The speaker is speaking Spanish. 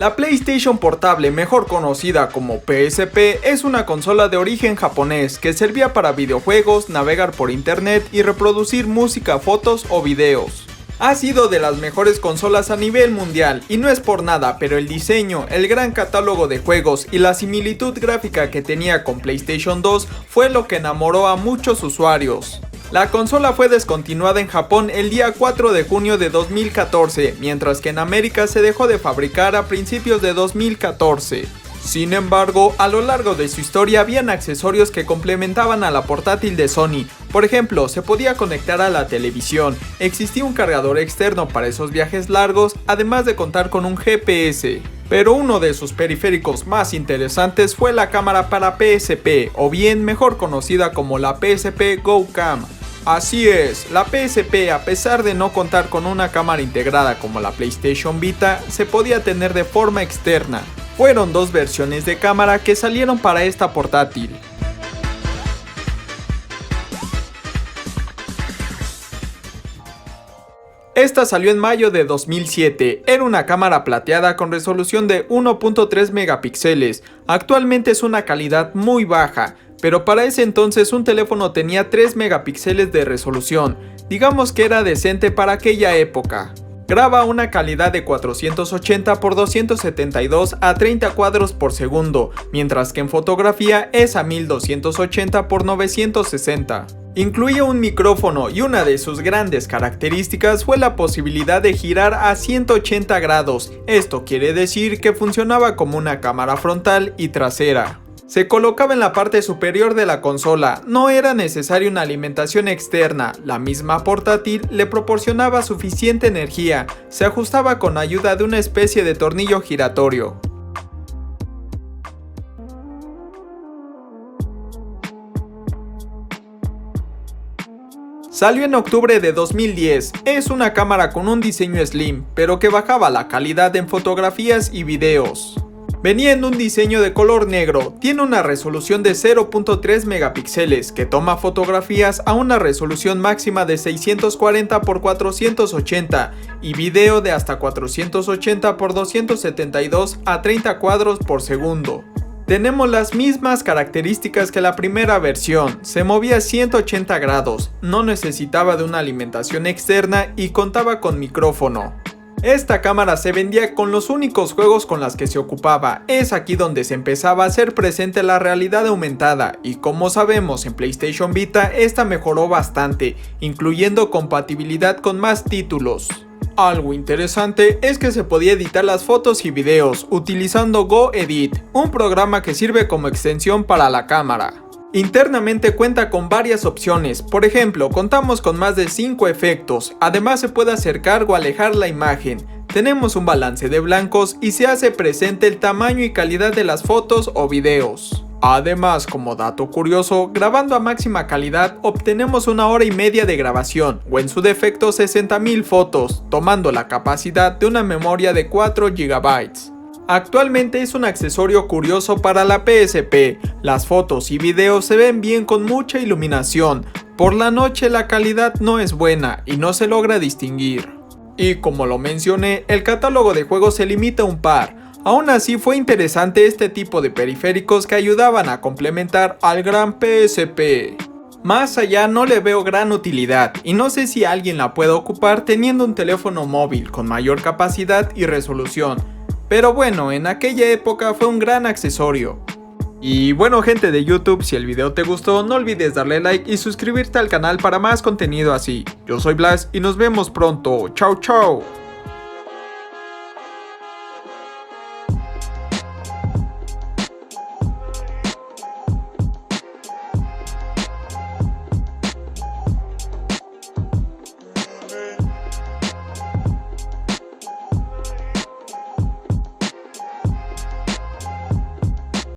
La PlayStation Portable, mejor conocida como PSP, es una consola de origen japonés que servía para videojuegos, navegar por internet y reproducir música, fotos o videos. Ha sido de las mejores consolas a nivel mundial y no es por nada, pero el diseño, el gran catálogo de juegos y la similitud gráfica que tenía con PlayStation 2 fue lo que enamoró a muchos usuarios. La consola fue descontinuada en Japón el día 4 de junio de 2014, mientras que en América se dejó de fabricar a principios de 2014. Sin embargo, a lo largo de su historia habían accesorios que complementaban a la portátil de Sony. Por ejemplo, se podía conectar a la televisión, existía un cargador externo para esos viajes largos, además de contar con un GPS. Pero uno de sus periféricos más interesantes fue la cámara para PSP, o bien mejor conocida como la PSP Go Cam. Así es, la PSP, a pesar de no contar con una cámara integrada como la PlayStation Vita, se podía tener de forma externa. Fueron dos versiones de cámara que salieron para esta portátil. Esta salió en mayo de 2007, era una cámara plateada con resolución de 1.3 megapíxeles, actualmente es una calidad muy baja, pero para ese entonces un teléfono tenía 3 megapíxeles de resolución, digamos que era decente para aquella época. Graba una calidad de 480 x 272 a 30 cuadros por segundo, mientras que en fotografía es a 1280 x 960. Incluye un micrófono y una de sus grandes características fue la posibilidad de girar a 180 grados, esto quiere decir que funcionaba como una cámara frontal y trasera. Se colocaba en la parte superior de la consola, no era necesaria una alimentación externa, la misma portátil le proporcionaba suficiente energía, se ajustaba con ayuda de una especie de tornillo giratorio. Salió en octubre de 2010, es una cámara con un diseño slim, pero que bajaba la calidad en fotografías y videos. Venía en un diseño de color negro, tiene una resolución de 0.3 megapíxeles que toma fotografías a una resolución máxima de 640 x 480 y video de hasta 480 x 272 a 30 cuadros por segundo. Tenemos las mismas características que la primera versión, se movía a 180 grados, no necesitaba de una alimentación externa y contaba con micrófono. Esta cámara se vendía con los únicos juegos con las que se ocupaba, es aquí donde se empezaba a hacer presente la realidad aumentada y como sabemos en PlayStation Vita esta mejoró bastante, incluyendo compatibilidad con más títulos. Algo interesante es que se podía editar las fotos y videos utilizando GoEdit, un programa que sirve como extensión para la cámara. Internamente cuenta con varias opciones, por ejemplo, contamos con más de 5 efectos, además se puede acercar o alejar la imagen, tenemos un balance de blancos y se hace presente el tamaño y calidad de las fotos o videos. Además, como dato curioso, grabando a máxima calidad obtenemos 1 hora y media de grabación, o en su defecto 60.000 fotos, tomando la capacidad de una memoria de 4 GB. Actualmente es un accesorio curioso para la PSP, las fotos y videos se ven bien con mucha iluminación, por la noche la calidad no es buena y no se logra distinguir. Y como lo mencioné, el catálogo de juegos se limita a un par, aún así fue interesante este tipo de periféricos que ayudaban a complementar al gran PSP. Más allá no le veo gran utilidad y no sé si alguien la puede ocupar teniendo un teléfono móvil con mayor capacidad y resolución. Pero bueno, en aquella época fue un gran accesorio. Y bueno gente de YouTube, si el video te gustó no olvides darle like y suscribirte al canal para más contenido así. Yo soy Blas y nos vemos pronto. Chao chao.